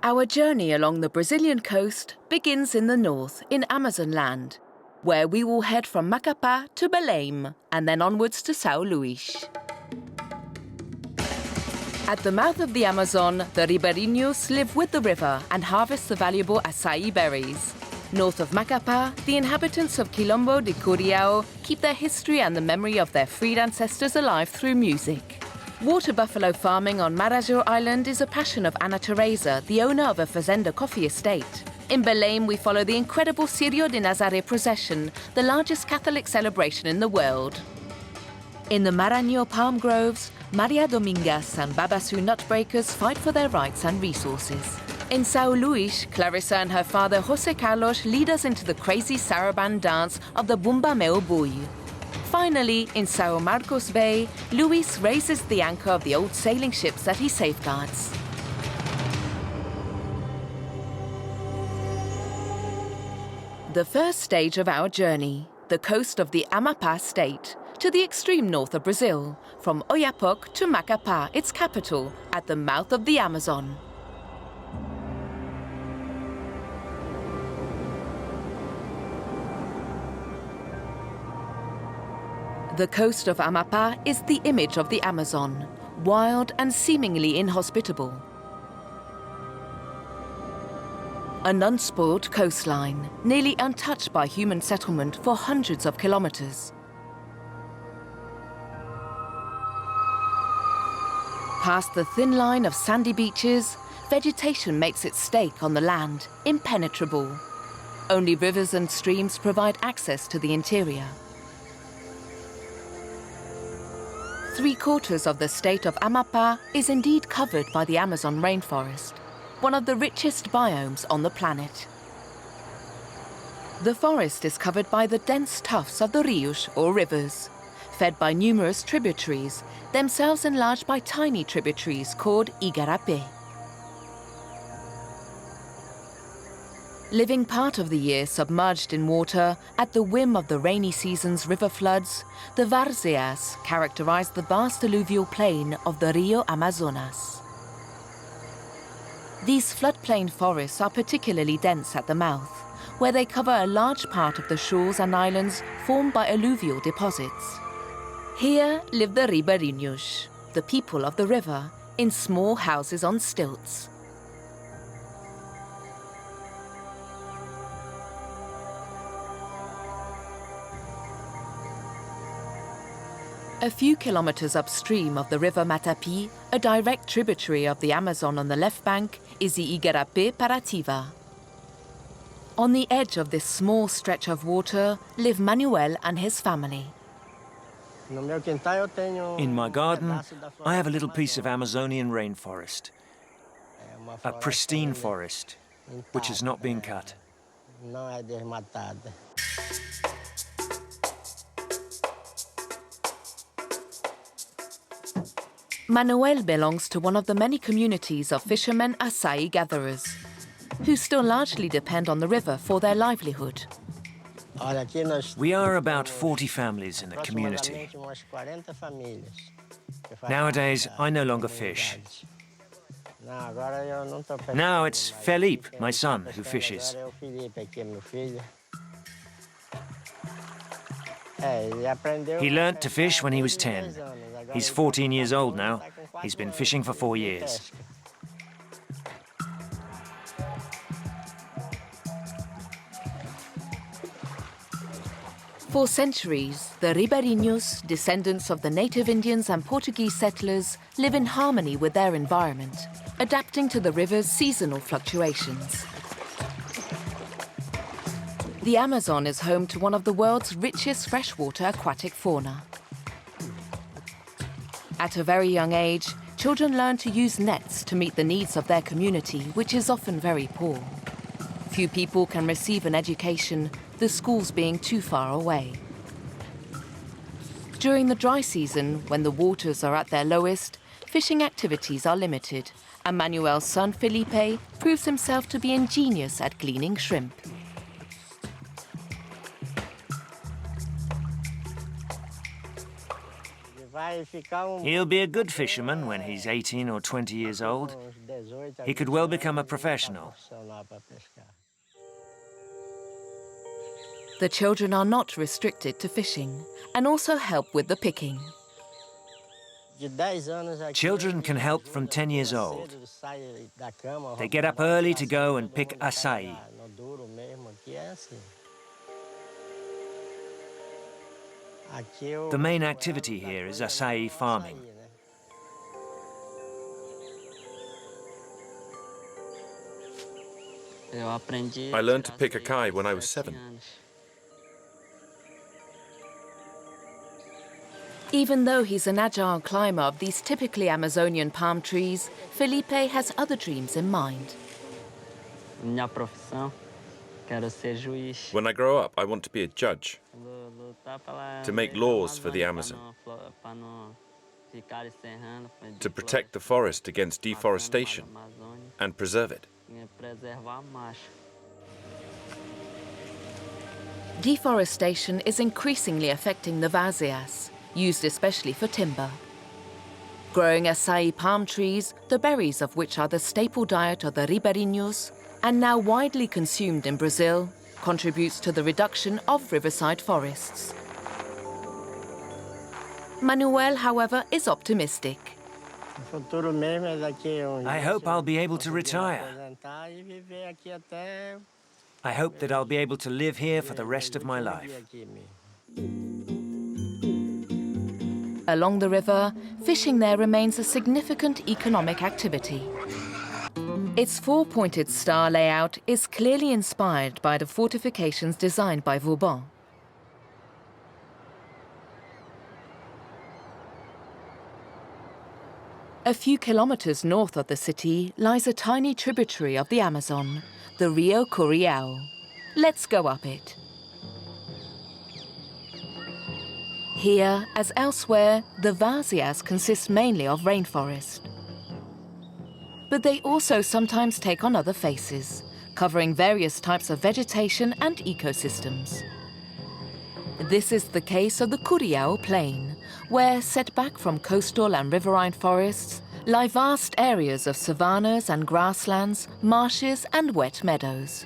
Our journey along the Brazilian coast begins in the north, in Amazon land, where we will head from Macapá to Belem and then onwards to Sao Luis. At the mouth of the Amazon, the ribeirinhos live with the river and harvest the valuable açaí berries. North of Macapá, the inhabitants of Quilombo de Curiaú keep their history and the memory of their freed ancestors alive through music. Water buffalo farming on Marajo Island is a passion of Ana Teresa, the owner of a fazenda coffee estate. In Belem, we follow the incredible Cirio de Nazaré procession, the largest Catholic celebration in the world. In the Maranhao palm groves, Maria Domingas and Babaçu nutbreakers fight for their rights and resources. In Sao Luis, Clarissa and her father José Carlos lead us into the crazy saraban dance of the Bumba Meu Bui. Finally, in Sao Marcos Bay, Luis raises the anchor of the old sailing ships that he safeguards. The first stage of our journey, the coast of the Amapá state, to the extreme north of Brazil, from Oiapoque to Macapá, its capital, at the mouth of the Amazon. The coast of Amapá is the image of the Amazon, wild and seemingly inhospitable. An unspoiled coastline, nearly untouched by human settlement for hundreds of kilometers. Past the thin line of sandy beaches, vegetation makes its stake on the land, impenetrable. Only rivers and streams provide access to the interior. 3/4 of the state of Amapá is indeed covered by the Amazon rainforest, one of the richest biomes on the planet. The forest is covered by the dense tufts of the rios, or rivers, fed by numerous tributaries, themselves enlarged by tiny tributaries called igarapé. Living part of the year submerged in water, at the whim of the rainy season's river floods, the várzeas characterize the vast alluvial plain of the Rio Amazonas. These floodplain forests are particularly dense at the mouth, where they cover a large part of the shores and islands formed by alluvial deposits. Here live the ribeirinhos, the people of the river, in small houses on stilts. A few kilometers upstream of the river Matapi, a direct tributary of the Amazon on the left bank, is the Igarapé Parativa. On the edge of this small stretch of water live Manuel and his family. In my garden, I have a little piece of Amazonian rainforest, a pristine forest, which has not been cut. Manuel belongs to one of the many communities of fishermen açaí gatherers, who still largely depend on the river for their livelihood. We are about 40 families in the community. Nowadays, I no longer fish. Now it's Felipe, my son, who fishes. He learnt to fish when he was 10. He's 14 years old now. He's been fishing for 4 years. For centuries, the ribeirinhos, descendants of the native Indians and Portuguese settlers, live in harmony with their environment, adapting to the river's seasonal fluctuations. The Amazon is home to one of the world's richest freshwater aquatic fauna. At a very young age, children learn to use nets to meet the needs of their community, which is often very poor. Few people can receive an education, the schools being too far away. During the dry season, when the waters are at their lowest, fishing activities are limited, and Manuel's son Felipe proves himself to be ingenious at gleaning shrimp. He'll be a good fisherman when he's 18 or 20 years old. He could well become a professional. The children are not restricted to fishing and also help with the picking. Children can help from 10 years old. They get up early to go and pick acai. The main activity here is acai farming. I learned to pick acai when I was 7. Even though he's an agile climber of these typically Amazonian palm trees, Felipe has other dreams in mind. When I grow up, I want to be a judge, to make laws for the Amazon, to protect the forest against deforestation and preserve it. Deforestation is increasingly affecting the vazias, used especially for timber. Growing acai palm trees, the berries of which are the staple diet of the ribeirinhos, and now widely consumed in Brazil, contributes to the reduction of riverside forests. Manuel, however, is optimistic. I hope I'll be able to retire. I hope that I'll be able to live here for the rest of my life. Along the river, fishing there remains a significant economic activity. Its four-pointed star layout is clearly inspired by the fortifications designed by Vauban. A few kilometers north of the city lies a tiny tributary of the Amazon, the Rio Curiaú. Let's go up it. Here, as elsewhere, the vazias consist mainly of rainforest. But they also sometimes take on other faces, covering various types of vegetation and ecosystems. This is the case of the Curiaú Plain, where, set back from coastal and riverine forests, lie vast areas of savannas and grasslands, marshes and wet meadows.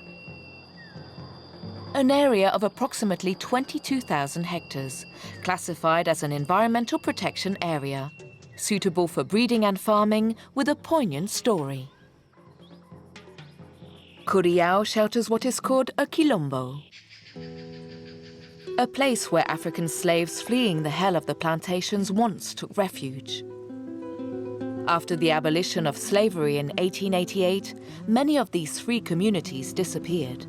An area of approximately 22,000 hectares, classified as an environmental protection area, suitable for breeding and farming with a poignant story. Curiaú shelters what is called a quilombo, a place where African slaves fleeing the hell of the plantations once took refuge. After the abolition of slavery in 1888, many of these free communities disappeared.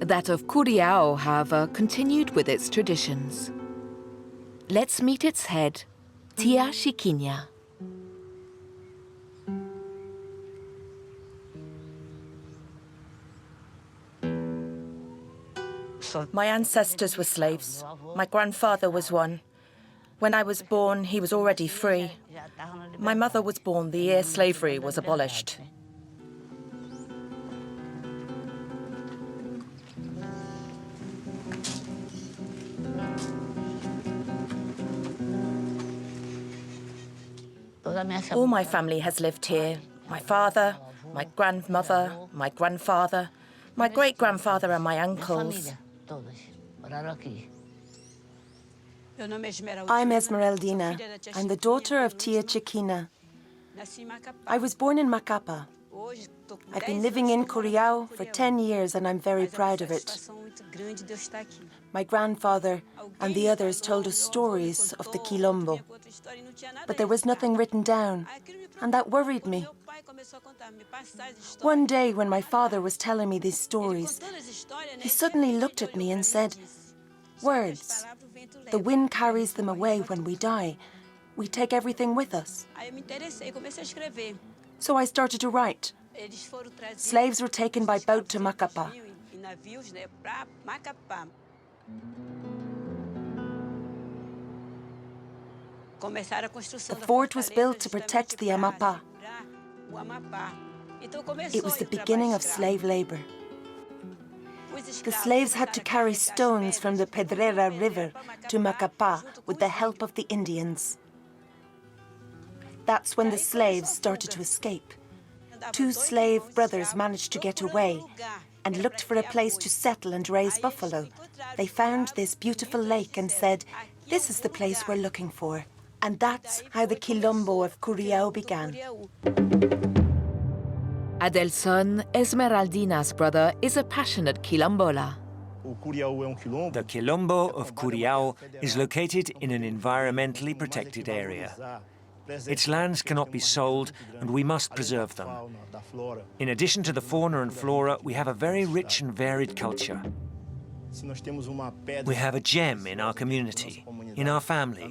That of Curiaú, however, continued with its traditions. Let's meet its head, Tia Chiquinha. My ancestors were slaves. My grandfather was one. When I was born, he was already free. My mother was born the year slavery was abolished. All my family has lived here. My father, my grandmother, my grandfather, my great-grandfather and my uncles. I'm Esmeraldina. I'm the daughter of Tia Chiquinha. I was born in Macapa. I've been living in Curiaú for 10 years and I'm very proud of it. My grandfather and the others told us stories of the quilombo, but there was nothing written down, and that worried me. One day when my father was telling me these stories, he suddenly looked at me and said, "Words. The wind carries them away when we die. We take everything with us." So I started to write. Slaves were taken by boat to Macapa. The fort was built to protect the Amapá. It was the beginning of slave labor. The slaves had to carry stones from the Pedreira River to Macapá with the help of the Indians. That's when the slaves started to escape. 2 slave brothers managed to get away and looked for a place to settle and raise buffalo. They found this beautiful lake and said, "This is the place we're looking for." And that's how the quilombo of Curiaú began. Adelson, Esmeraldina's brother, is a passionate quilombola. The quilombo of Curiaú is located in an environmentally protected area. Its lands cannot be sold, and we must preserve them. In addition to the fauna and flora, we have a very rich and varied culture. We have a gem in our community, in our family,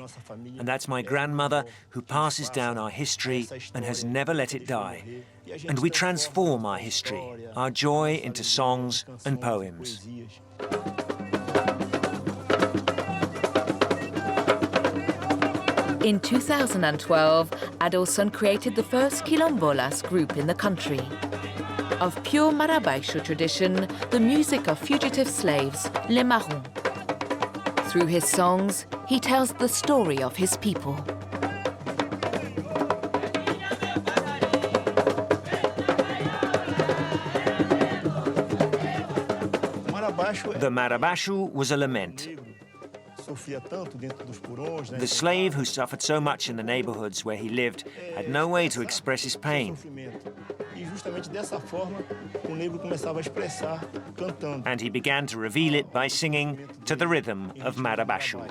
and that's my grandmother, who passes down our history and has never let it die. And we transform our history, our joy, into songs and poems. In 2012, Adelson created the first quilombolas group in the country. Of pure Marajo tradition, the music of fugitive slaves, les marrons. Through his songs, he tells the story of his people. The Marabashu was a lament. The slave who suffered so much in the neighborhoods where he lived had no way to express his pain. And he began to reveal it by singing to the rhythm of Marabashu.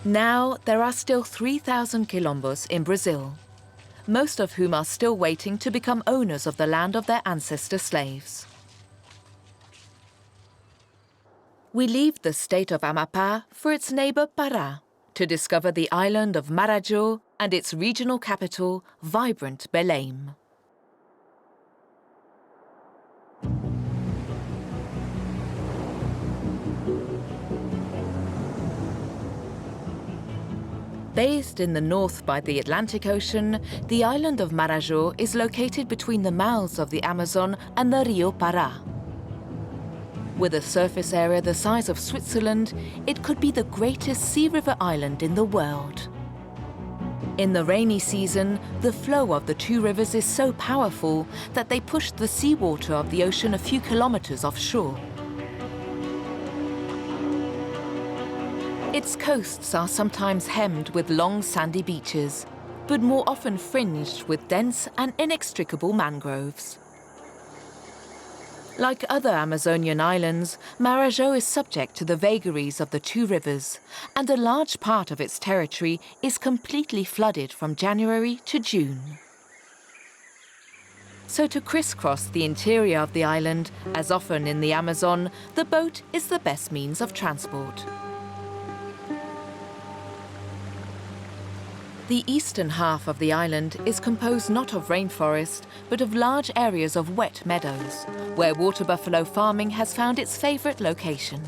Now, there are still 3,000 quilombos in Brazil, most of whom are still waiting to become owners of the land of their ancestor slaves. We leave the state of Amapá for its neighbor Pará to discover the island of Marajo and its regional capital, vibrant Belem. Bathed in the north by the Atlantic Ocean, the island of Marajo is located between the mouths of the Amazon and the Rio Pará. With a surface area the size of Switzerland, it could be the greatest sea river island in the world. In the rainy season, the flow of the 2 rivers is so powerful that they push the seawater of the ocean a few kilometers offshore. Its coasts are sometimes hemmed with long sandy beaches, but more often fringed with dense and inextricable mangroves. Like other Amazonian islands, Marajo is subject to the vagaries of the 2 rivers, and a large part of its territory is completely flooded from January to June. So to crisscross the interior of the island, as often in the Amazon, the boat is the best means of transport. The eastern half of the island is composed not of rainforest, but of large areas of wet meadows, where water buffalo farming has found its favorite location.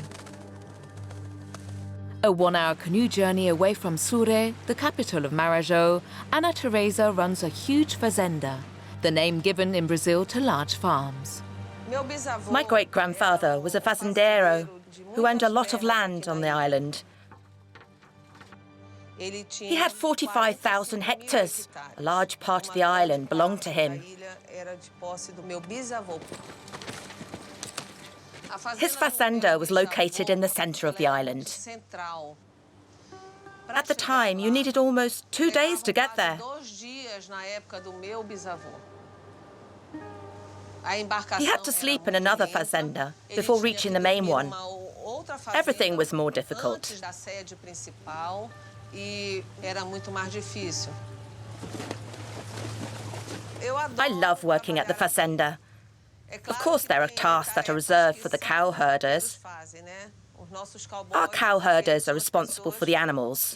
A 1-hour canoe journey away from Sure, the capital of Marajo, Ana Teresa runs a huge fazenda, the name given in Brazil to large farms. My great-grandfather was a fazendero who owned a lot of land on the island. He had 45,000 hectares. A large part of the island belonged to him. His fazenda was located in the center of the island. At the time, you needed almost 2 days to get there. He had to sleep in another fazenda before reaching the main one. Everything was more difficult. I love working at the fazenda. Of course, there are tasks that are reserved for the cow herders. Our cow herders are responsible for the animals.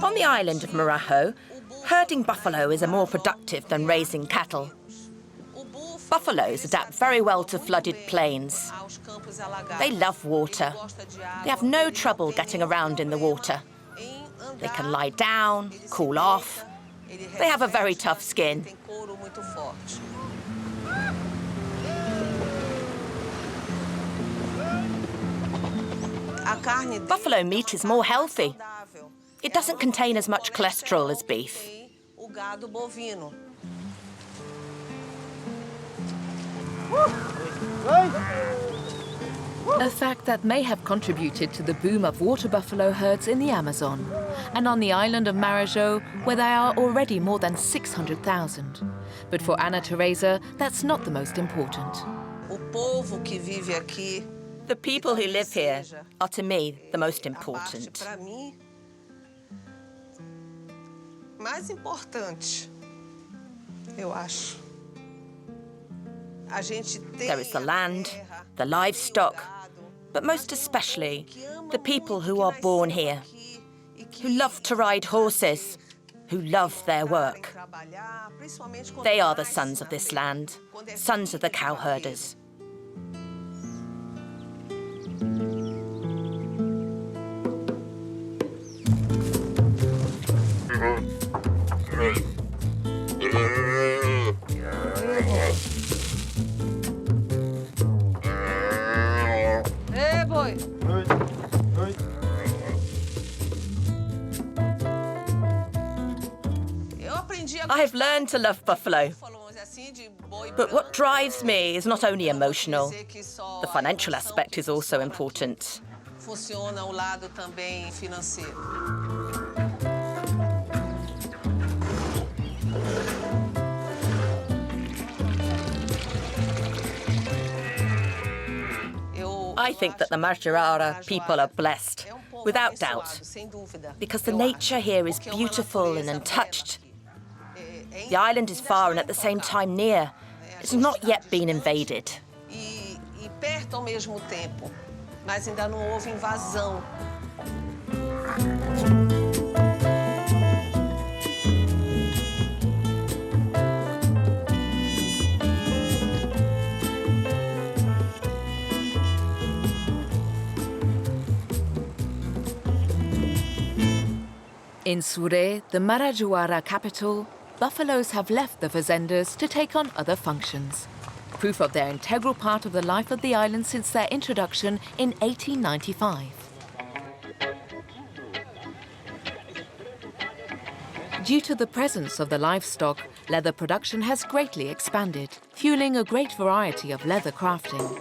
On the island of Marajo, herding buffalo is more productive than raising cattle. Buffaloes adapt very well to flooded plains. They love water. They have no trouble getting around in the water. They can lie down, cool off. They have a very tough skin. Buffalo meat is more healthy. It doesn't contain as much cholesterol as beef. A fact that may have contributed to the boom of water buffalo herds in the Amazon and on the island of Marajo, where there are already more than 600,000. But for Ana Teresa, that's not the most important. The people who live here are, to me, the most important. There is the land, the livestock, but most especially the people who are born here, who love to ride horses, who love their work. They are the sons of this land, sons of the cowherders. I have learned to love buffalo. But what drives me is not only emotional. The financial aspect is also important. I think that the Marjarara people are blessed, without doubt, because the nature here is beautiful and untouched. The island is far and at the same time near. It's not yet been invaded. In Sure, the Marajoara capital, buffaloes have left the fazendas to take on other functions. Proof of their integral part of the life of the island since their introduction in 1895. Due to the presence of the livestock, leather production has greatly expanded, fueling a great variety of leather crafting.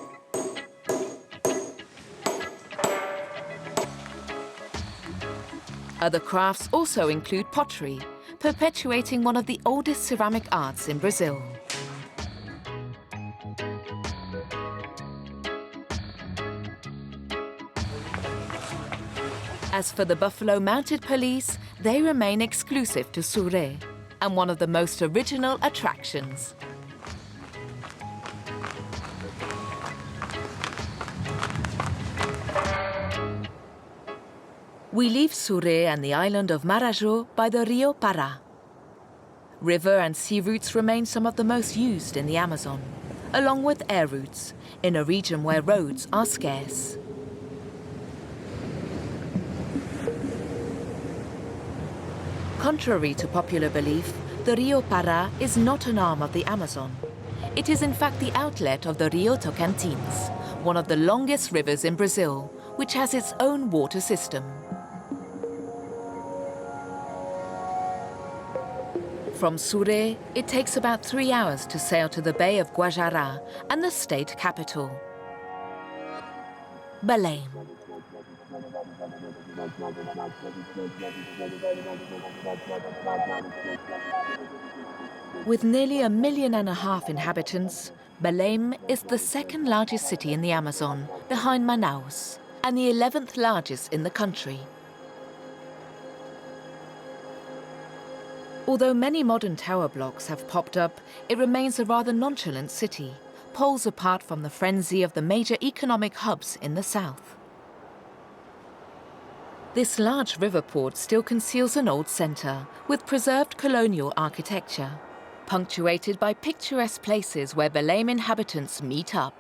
Other crafts also include pottery, perpetuating one of the oldest ceramic arts in Brazil. As for the Buffalo Mounted Police, they remain exclusive to Sure and one of the most original attractions. We leave Sure and the island of Marajo by the Rio Pará. River and sea routes remain some of the most used in the Amazon, along with air routes, in a region where roads are scarce. Contrary to popular belief, the Rio Pará is not an arm of the Amazon. It is in fact the outlet of the Rio Tocantins, one of the longest rivers in Brazil, which has its own water system. From Sure, it takes about 3 hours to sail to the Bay of Guajará and the state capital, Belem. With nearly 1.5 million inhabitants, Belem is the second largest city in the Amazon, behind Manaus, and the 11th largest in the country. Although many modern tower blocks have popped up, it remains a rather nonchalant city, poles apart from the frenzy of the major economic hubs in the south. This large river port still conceals an old centre with preserved colonial architecture, punctuated by picturesque places where Belem inhabitants meet up.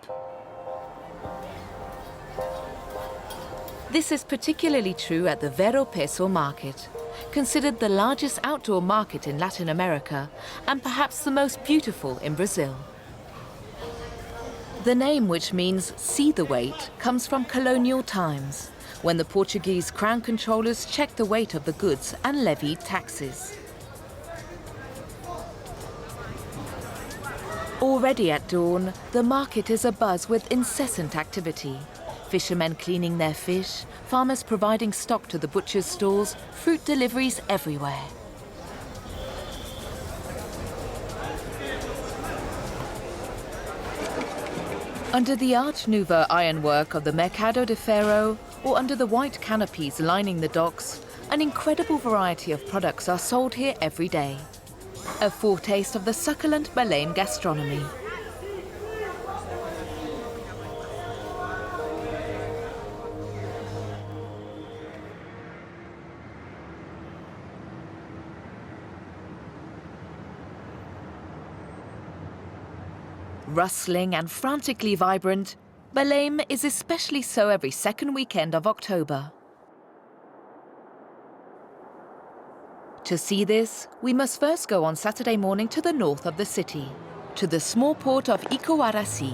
This is particularly true at the Vero Peso market, considered the largest outdoor market in Latin America and perhaps the most beautiful in Brazil. The name, which means see the weight, comes from colonial times, when the Portuguese crown controllers checked the weight of the goods and levied taxes. Already at dawn, the market is abuzz with incessant activity. Fishermen cleaning their fish, farmers providing stock to the butcher's stalls, fruit deliveries everywhere. Under the Art Nouveau ironwork of the Mercado de Ferro, or under the white canopies lining the docks, an incredible variety of products are sold here every day. A foretaste of the succulent Belem gastronomy. Rustling and frantically vibrant, Belem is especially so every second weekend of October. To see this, we must first go on Saturday morning to the north of the city, to the small port of Icoaraci.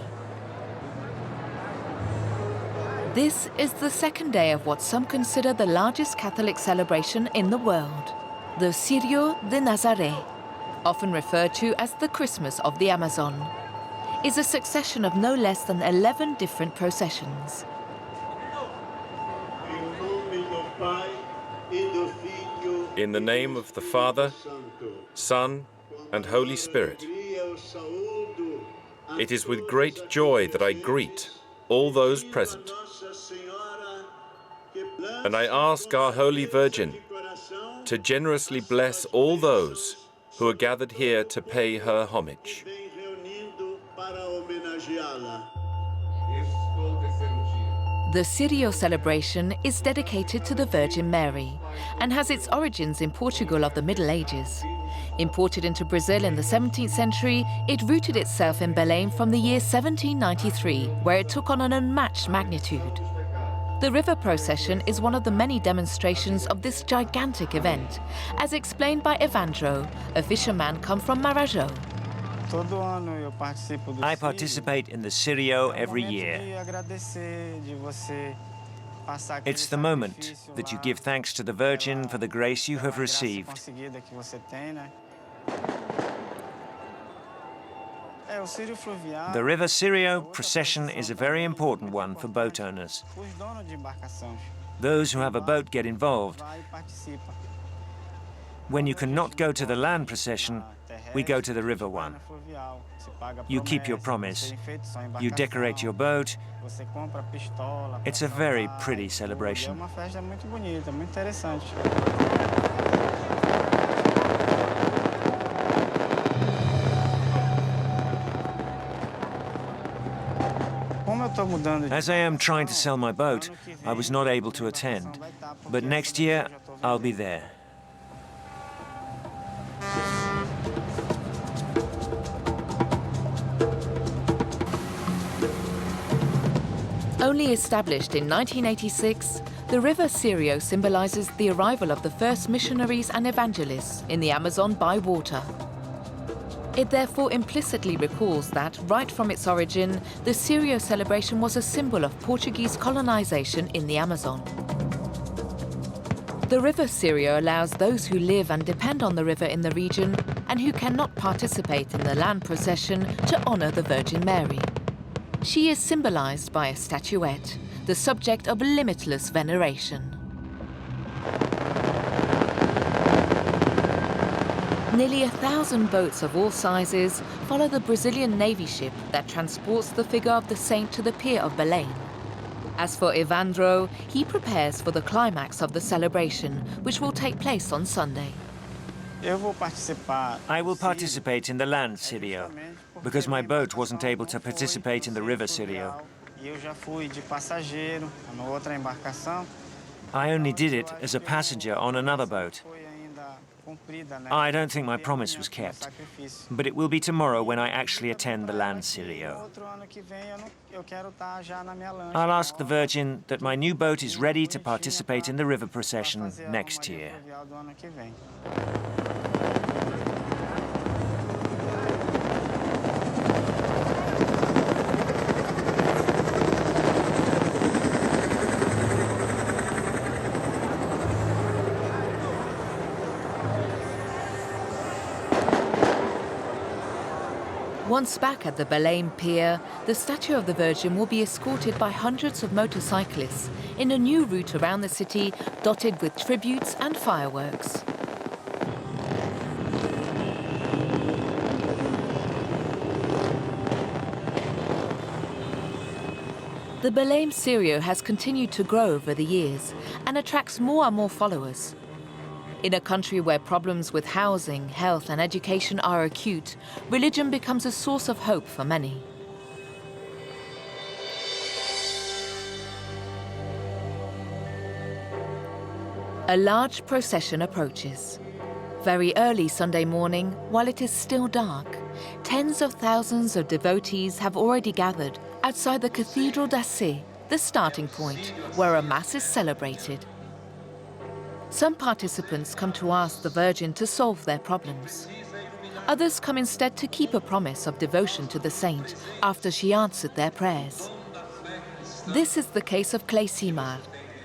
This is the second day of what some consider the largest Catholic celebration in the world, the Círio de Nazaré, often referred to as the Christmas of the Amazon, is a succession of no less than 11 different processions. In the name of the Father, Son, and Holy Spirit, it is with great joy that I greet all those present. And I ask our Holy Virgin to generously bless all those who are gathered here to pay her homage. The Círio celebration is dedicated to the Virgin Mary and has its origins in Portugal of the Middle Ages. Imported into Brazil in the 17th century, it rooted itself in Belem from the year 1793, where it took on an unmatched magnitude. The river procession is one of the many demonstrations of this gigantic event, as explained by Evandro, a fisherman come from Marajo. I participate in the Curiaú every year. It's the moment that you give thanks to the Virgin for the grace you have received. The River Curiaú procession is a very important one for boat owners. Those who have a boat get involved. When you cannot go to the land procession, we go to the river one. You keep your promise. You decorate your boat. It's a very pretty celebration. As I am trying to sell my boat, I was not able to attend. But next year, I'll be there. Only established in 1986, the River Curiaú symbolizes the arrival of the first missionaries and evangelists in the Amazon by water. It therefore implicitly recalls that, right from its origin, the Curiaú celebration was a symbol of Portuguese colonization in the Amazon. The River Curiaú allows those who live and depend on the river in the region and who cannot participate in the land procession to honor the Virgin Mary. She is symbolized by a statuette, the subject of limitless veneration. Nearly 1,000 boats of all sizes follow the Brazilian Navy ship that transports the figure of the saint to the pier of Belem. As for Evandro, he prepares for the climax of the celebration, which will take place on Sunday. I will participate in the land Curiaú, because my boat wasn't able to participate in the river Curiaú. I only did it as a passenger on another boat. I don't think my promise was kept, but it will be tomorrow when I actually attend the land Curiaú. I'll ask the Virgin that my new boat is ready to participate in the river procession next year. Once back at the Belem pier, the statue of the Virgin will be escorted by hundreds of motorcyclists in a new route around the city dotted with tributes and fireworks. The Belem Curiaú has continued to grow over the years and attracts more and more followers. In a country where problems with housing, health and education are acute, religion becomes a source of hope for many. A large procession approaches. Very early Sunday morning, while it is still dark, tens of thousands of devotees have already gathered outside the Cathedral d'Assé, the starting point where a Mass is celebrated. Some participants come to ask the Virgin to solve their problems. Others come instead to keep a promise of devotion to the saint after she answered their prayers. This is the case of Cleisimar,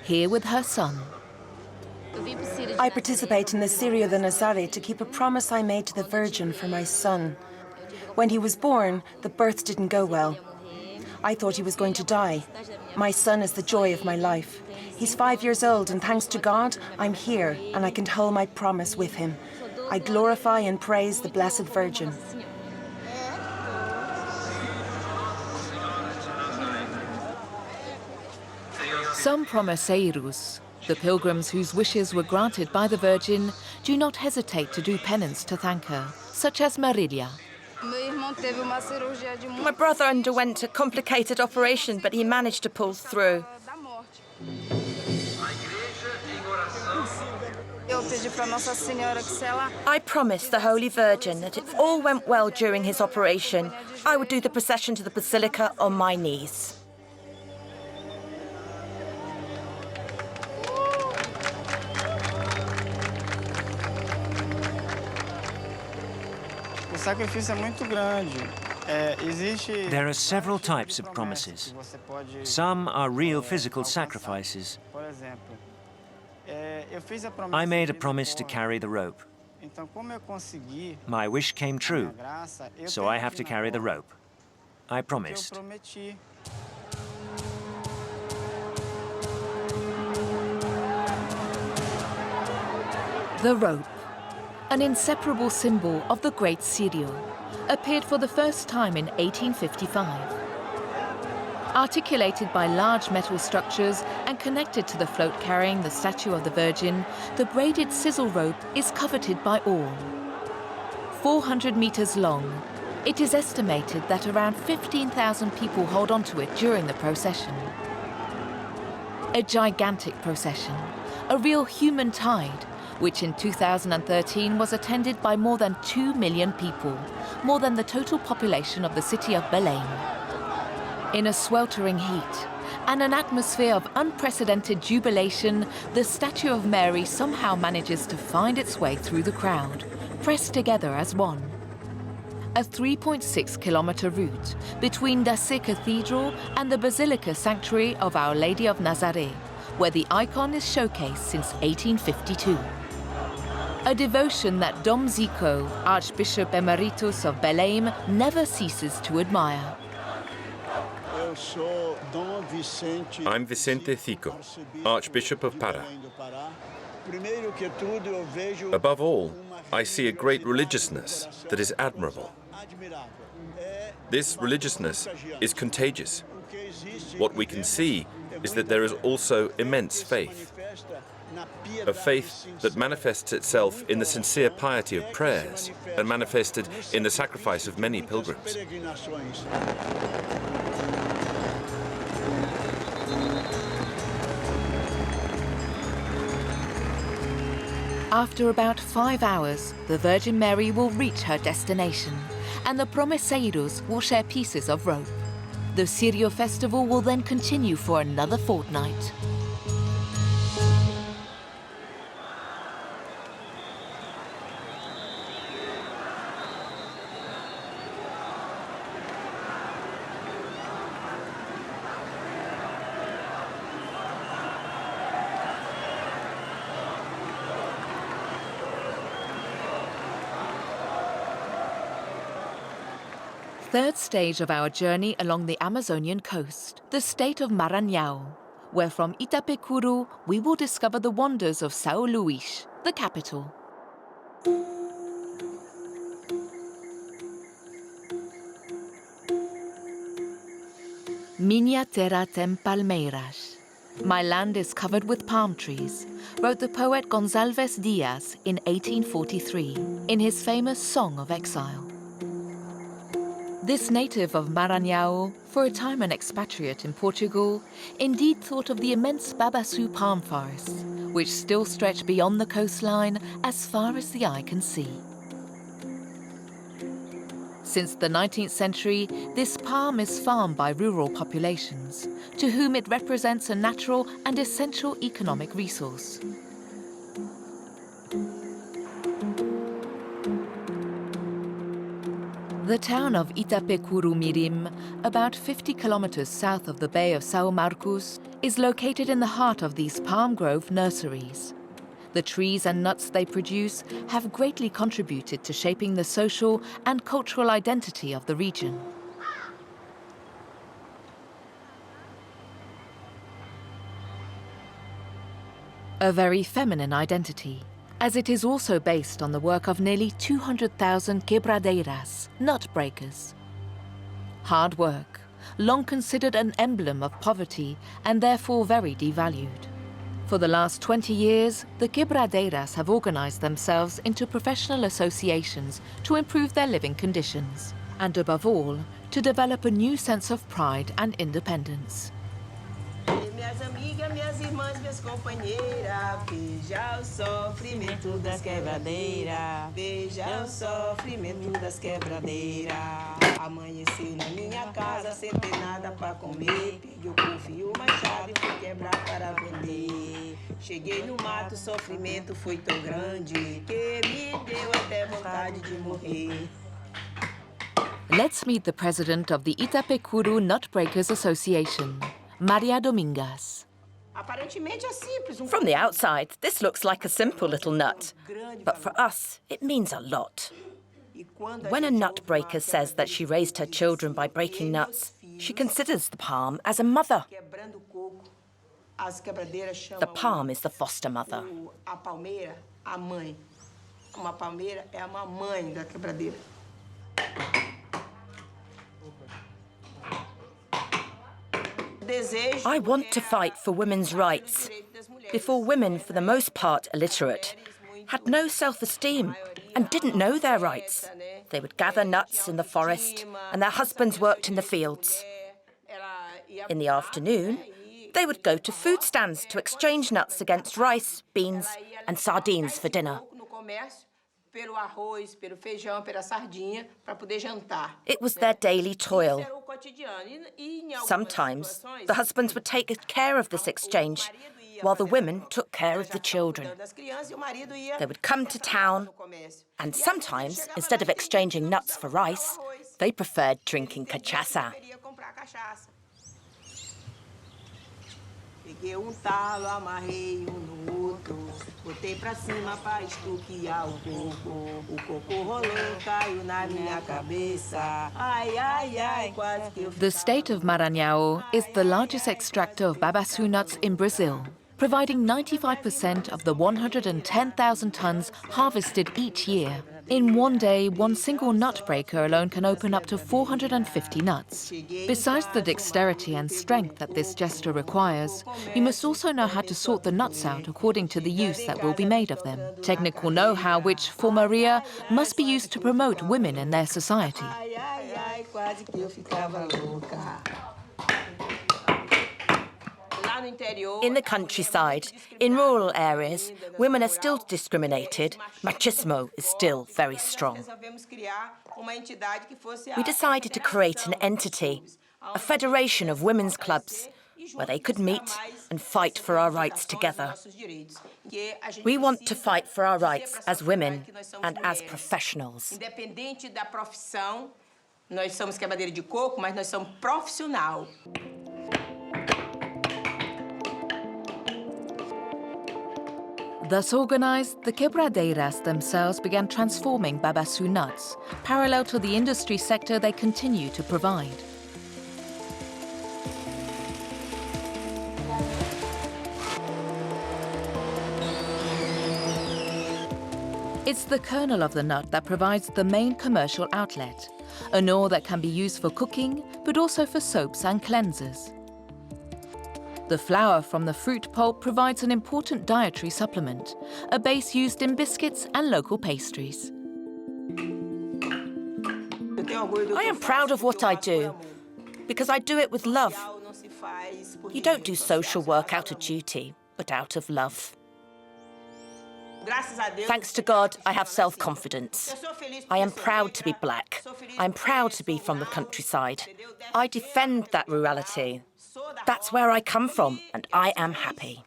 here with her son. I participate in the Curiaú de Nazaré to keep a promise I made to the Virgin for my son. When he was born, the birth didn't go well. I thought he was going to die. My son is the joy of my life. He's 5 years old, and thanks to God, I'm here and I can hold my promise with him. I glorify and praise the Blessed Virgin. Some promesseiros, the pilgrims whose wishes were granted by the Virgin, do not hesitate to do penance to thank her, such as Marilia. My brother underwent a complicated operation, but he managed to pull through. I promised the Holy Virgin that if all went well during his operation, I would do the procession to the Basilica on my knees. There are several types of promises. Some are real physical sacrifices. I made a promise to carry the rope. My wish came true, so I have to carry the rope. I promised. The rope, an inseparable symbol of the Great Curiaú, appeared for the first time in 1855. Articulated by large metal structures and connected to the float carrying the statue of the Virgin, the braided sizzle rope is coveted by all. 400 meters long, it is estimated that around 15,000 people hold onto it during the procession. A gigantic procession, a real human tide, which in 2013 was attended by more than 2 million people, more than the total population of the city of Belem. In a sweltering heat and an atmosphere of unprecedented jubilation, the statue of Mary somehow manages to find its way through the crowd, pressed together as one. A 3.6-kilometer route between d'Assé Cathedral and the Basilica Sanctuary of Our Lady of Nazaré, where the icon is showcased since 1852. A devotion that Dom Zico, Archbishop Emeritus of Belem, never ceases to admire. I'm Vicente Zico, Archbishop of Para. Above all, I see a great religiousness that is admirable. This religiousness is contagious. What we can see is that there is also immense faith. A faith that manifests itself in the sincere piety of prayers and manifested in the sacrifice of many pilgrims. After about 5 hours, the Virgin Mary will reach her destination, and the promeseiros will share pieces of rope. The Cirio festival will then continue for another fortnight. Third stage of our journey along the Amazonian coast, the state of Maranhao, where from Itapecuru we will discover the wonders of Sao Luis, the capital. Minha terra tem palmeiras. My land is covered with palm trees, wrote the poet Gonçalves Dias in 1843 in his famous Song of Exile. This native of Maranhao, for a time an expatriate in Portugal, indeed thought of the immense Babaçu palm forests, which still stretch beyond the coastline as far as the eye can see. Since the 19th century, this palm is farmed by rural populations, to whom it represents a natural and essential economic resource. The town of Itapecuru Mirim, about 50 kilometers south of the Bay of São Marcos, is located in the heart of these palm grove nurseries. The trees and nuts they produce have greatly contributed to shaping the social and cultural identity of the region. A very feminine identity, as it is also based on the work of nearly 200,000 quebradeiras, nut breakers. Hard work, long considered an emblem of poverty and therefore very devalued. For the last 20 years, the quebradeiras have organized themselves into professional associations to improve their living conditions, and above all, to develop a new sense of pride and independence. Minhas amigas, minhas irmãs, minhas companheiras, veja o sofrimento das quebradeiras, veja o sofrimento das quebradeiras. Amanheceu na minha casa sem ter nada para comer, peguei o puff e o machado e fui quebrar para vender. Cheguei no mato, o sofrimento foi tão grande que me deu até vontade de morrer. Let's meet the president of the Itapecuru Nutbreakers Association, Maria Domingas. From the outside, this looks like a simple little nut, but for us, it means a lot. When a nut breaker says that she raised her children by breaking nuts, she considers the palm as a mother. The palm is the foster mother. I want to fight for women's rights. Before, women, for the most part illiterate, had no self-esteem and didn't know their rights. They would gather nuts in the forest and their husbands worked in the fields. In the afternoon, they would go to food stands to exchange nuts against rice, beans and sardines for dinner. It was their daily toil. Sometimes the husbands would take care of this exchange, while the women took care of the children. They would come to town, and sometimes, instead of exchanging nuts for rice, they preferred drinking cachaça. Peguei talo, amarrei no outro, botei pra cima pra estuquiar o coco rolou, caiu na minha cabeça. Ai, ai, ai, quase que eu. The state of Maranhao is the largest extractor of babaçu nuts in Brazil, providing 95% of the 110,000 tons harvested each year. In one day, one single nut breaker alone can open up to 450 nuts. Besides the dexterity and strength that this gesture requires, you must also know how to sort the nuts out according to the use that will be made of them. Technical know-how which, for Maria, must be used to promote women in their society. In the countryside, in rural areas, women are still discriminated. Machismo is still very strong. We decided to create an entity, a federation of women's clubs, where they could meet and fight for our rights together. We want to fight for our rights as women and as professionals. Nós somos quebradeira de coco, mas nós somos profissional. Thus organized, the quebradeiras themselves began transforming babaçu nuts, parallel to the industry sector they continue to provide. It's the kernel of the nut that provides the main commercial outlet, an ore that can be used for cooking, but also for soaps and cleansers. The flour from the fruit pulp provides an important dietary supplement, a base used in biscuits and local pastries. I am proud of what I do, because I do it with love. You don't do social work out of duty, but out of love. Thanks to God, I have self-confidence. I am proud to be black. I'm proud to be from the countryside. I defend that rurality. That's where I come from, and I am happy.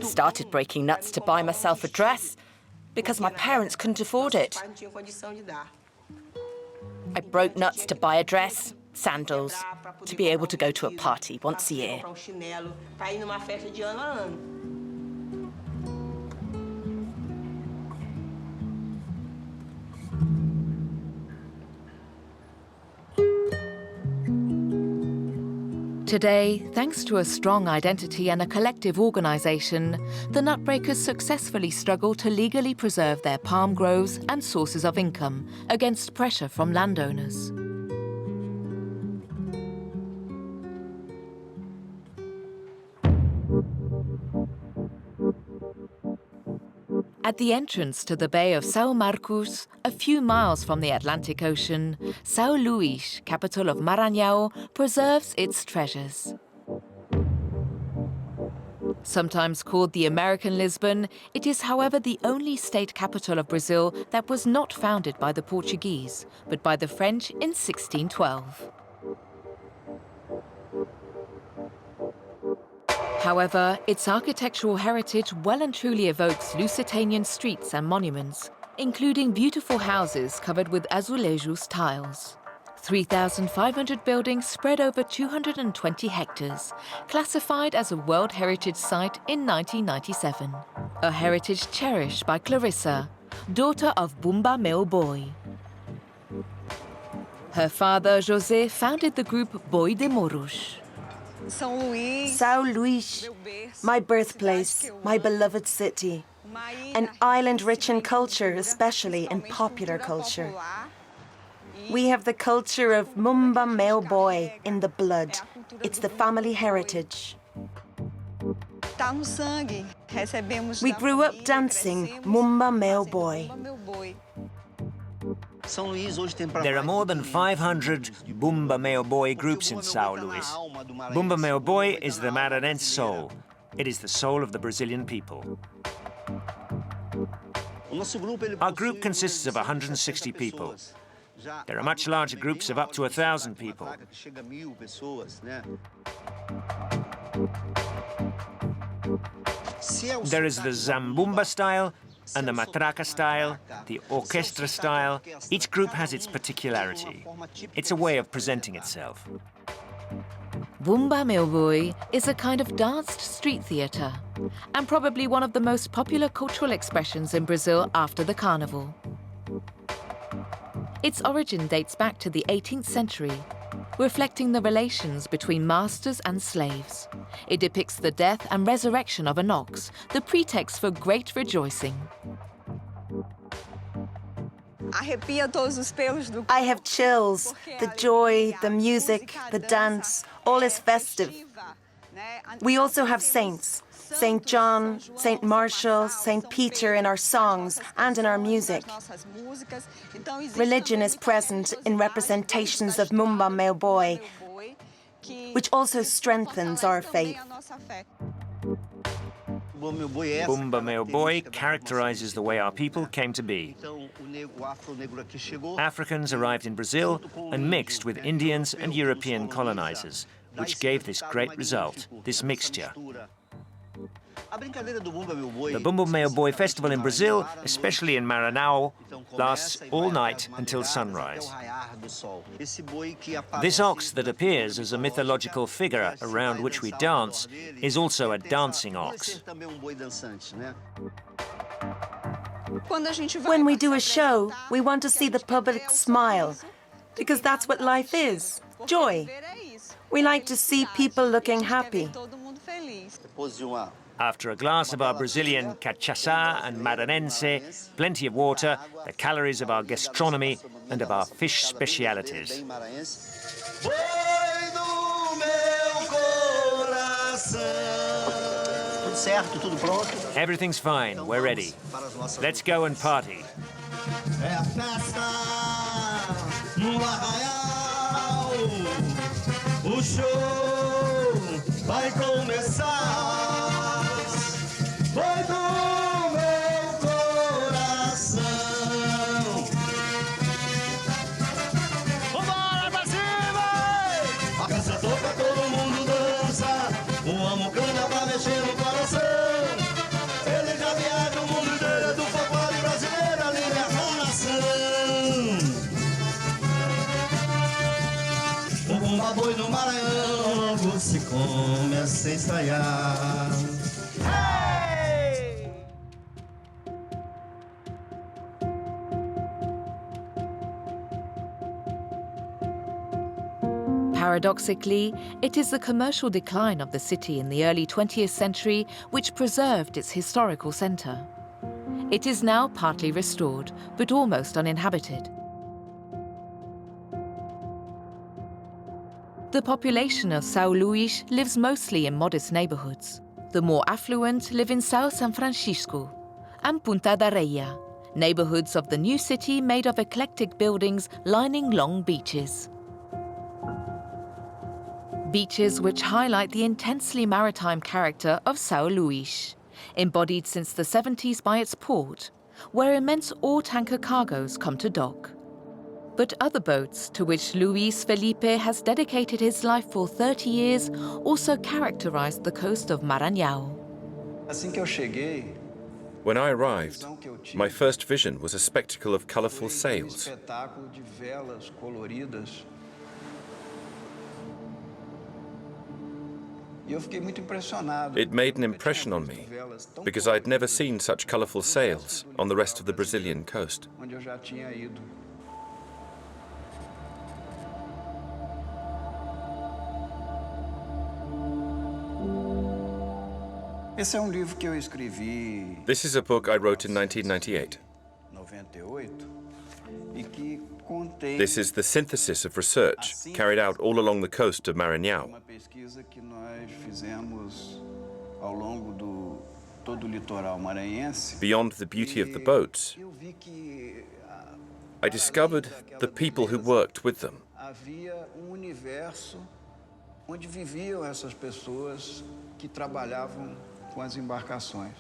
Started breaking nuts to buy myself a dress, because my parents couldn't afford it. I broke nuts to buy a dress, sandals, to be able to go to a party once a year. Today, thanks to a strong identity and a collective organization, the nutbreakers successfully struggle to legally preserve their palm groves and sources of income against pressure from landowners. At the entrance to the Bay of São Marcos, a few miles from the Atlantic Ocean, Sao Luis, capital of Maranhao, preserves its treasures. Sometimes called the American Lisbon, it is, however, the only state capital of Brazil that was not founded by the Portuguese, but by the French in 1612. However, its architectural heritage well and truly evokes Lusitanian streets and monuments, including beautiful houses covered with azulejos tiles. 3,500 buildings spread over 220 hectares, classified as a World Heritage Site in 1997. A heritage cherished by Clarissa, daughter of Bumba Meu Boi. Her father, José, founded the group Boi de Moros. Sao Luis, my birthplace, my beloved city. An island rich in culture, especially in popular culture. We have the culture of Bumba Meu Boi in the blood. It's the family heritage. We grew up dancing Bumba Meu Boi. There are more than 500 Bumba Meu Boi groups in Sao Luis. Bumba Meu Boi is the Maranhense soul. It is the soul of the Brazilian people. Our group consists of 160 people. There are much larger groups of up to 1,000 people. There is the Zambumba style, and the matraca style, the orchestra style. Each group has its particularity. It's a way of presenting itself. Bumba Meu Boi is a kind of danced street theatre, and probably one of the most popular cultural expressions in Brazil after the carnival. Its origin dates back to the 18th century, reflecting the relations between masters and slaves. It depicts the death and resurrection of an ox, the pretext for great rejoicing. I have chills. The joy, the music, the dance, all is festive. We also have saints. St. John, St. Marshall, St. Peter in our songs and in our music. Religion is present in representations of Mumba Meu Boi, which also strengthens our faith. Bumba Meu Boi characterizes the way our people came to be. Africans arrived in Brazil and mixed with Indians and European colonizers, which gave this great result, this mixture. The Bumba Meu Boi festival in Brazil, especially in Maranhao, lasts all night until sunrise. This ox that appears as a mythological figure around which we dance is also a dancing ox. When we do a show, we want to see the public smile, because that's what life is, joy. We like to see people looking happy. After a glass of our Brazilian cachaça and maranhense, plenty of water, the calories of our gastronomy and of our fish specialities. Everything's fine, we're ready. Let's go and party. O show vai começar. Vai do meu coração. Vambora pra cima! A canção toca, todo mundo dança. O amo canta pra mexer no coração. Ele já viaja o mundo inteiro do folclore brasileiro, a libertar a nação. O Bumba Boi no Maranhão logo se começa a ensaiar. Hey! Paradoxically, it is the commercial decline of the city in the early 20th century which preserved its historical centre. It is now partly restored, but almost uninhabited. The population of Sao Luis lives mostly in modest neighborhoods. The more affluent live in São San Francisco and Punta da Areia, neighborhoods of the new city made of eclectic buildings lining long beaches. Beaches which highlight the intensely maritime character of Sao Luis, embodied since the 70s by its port, where immense ore tanker cargoes come to dock. But other boats, to which Luis Felipe has dedicated his life for 30 years, also characterized the coast of Maranhao. When I arrived, my first vision was a spectacle of colorful sails. It made an impression on me because I'd never seen such colorful sails on the rest of the Brazilian coast. This is a book I wrote in 1998. This is the synthesis of research carried out all along the coast of Maranhao. Beyond the beauty of the boats, I discovered the people who worked with them. Onde viviam essas pessoas que trabalhavam com as embarcações.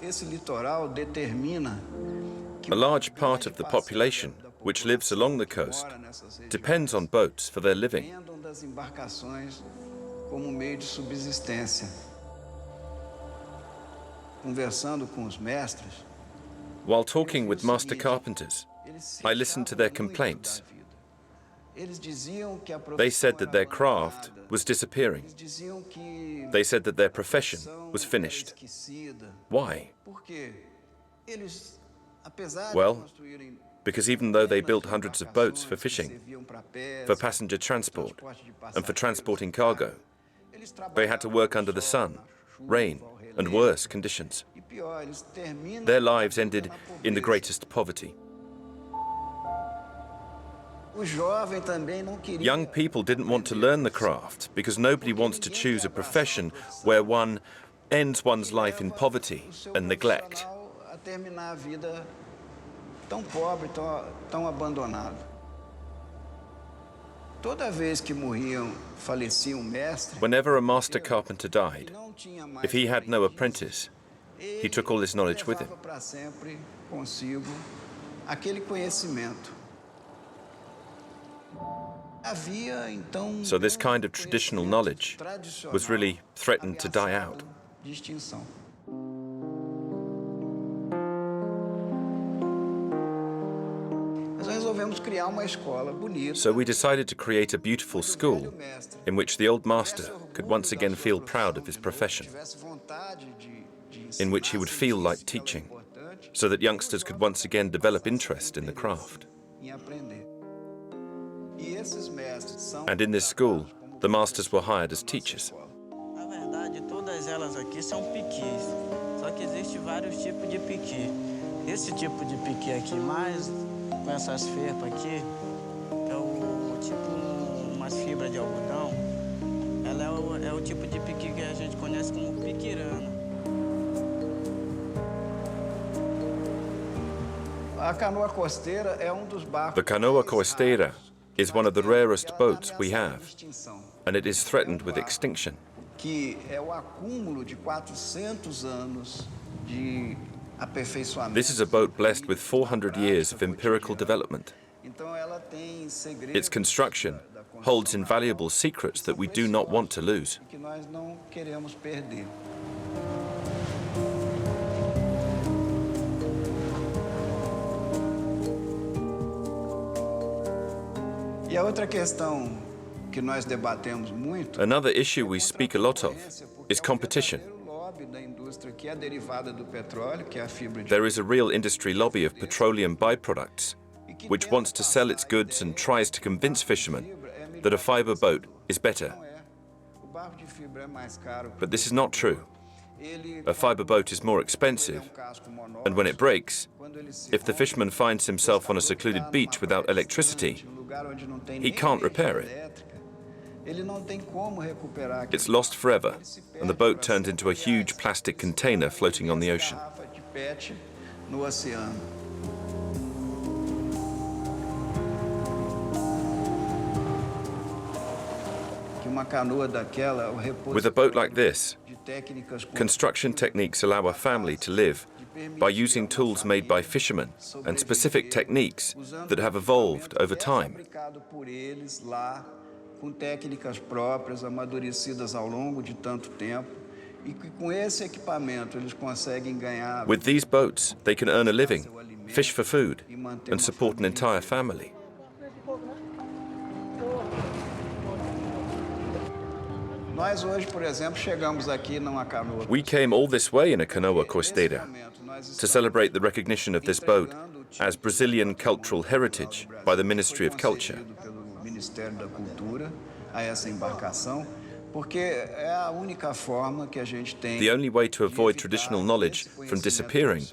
Esse litoral determina A large part of the population which lives along the coast depends on boats for their living. das embarcações como meio de subsistência. Conversando com os mestres, While talking with master carpenters, I listened to their complaints. They said that their craft was disappearing. They said that their profession was finished. Why? Well, because even though they built hundreds of boats for fishing, for passenger transport, and for transporting cargo, they had to work under the sun, rain, and worse conditions. Their lives ended in the greatest poverty. Young people didn't want to learn the craft because nobody wants to choose a profession where one ends one's life in poverty and neglect. Whenever a master carpenter died, if he had no apprentice, he took all his knowledge with him. So this kind of traditional knowledge was really threatened to die out. So we decided to create a beautiful school in which the old master could once again feel proud of his profession, in which he would feel like teaching, so that youngsters could once again develop interest in the craft. And in this school, the masters were hired as teachers. Na verdade, todas elas aqui são piquis, só que existe vários tipos de piqui. Esse tipo de piqui aqui, mais com essas ferpas aqui, é o tipo umas fibras de algodão. Ela é o tipo de piqui que a gente conhece como piquirana. The canoa costeira is one of the rarest boats we have, and it is threatened with extinction. This is a boat blessed with 400 years of empirical development. Its construction holds invaluable secrets that we do not want to lose. Another issue we speak a lot of is competition. There is a real industry lobby of petroleum byproducts, which wants to sell its goods and tries to convince fishermen that a fiber boat is better. But this is not true. A fiber boat is more expensive, and when it breaks, if the fisherman finds himself on a secluded beach without electricity, he can't repair it. It's lost forever, and the boat turns into a huge plastic container floating on the ocean. With a boat like this, construction techniques allow a family to live by using tools made by fishermen and specific techniques that have evolved over time. With these boats, they can earn a living, fish for food, and support an entire family. We came all this way in a canoa costeira to celebrate the recognition of this boat as Brazilian cultural heritage by the Ministry of Culture. The only way to avoid traditional knowledge from disappearing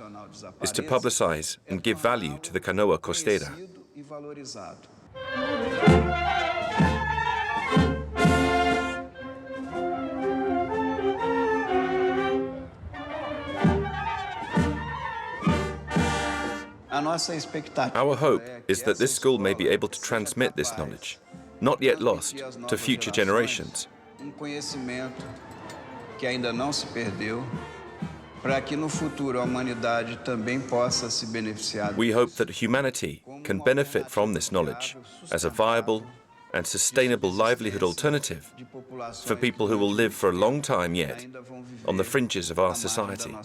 is to publicize and give value to the canoa costeira. Our hope is that this school may be able to transmit this knowledge, not yet lost, to future generations. We hope that humanity can benefit from this knowledge as a viable and sustainable livelihood alternative for people who will live for a long time yet on the fringes of our society.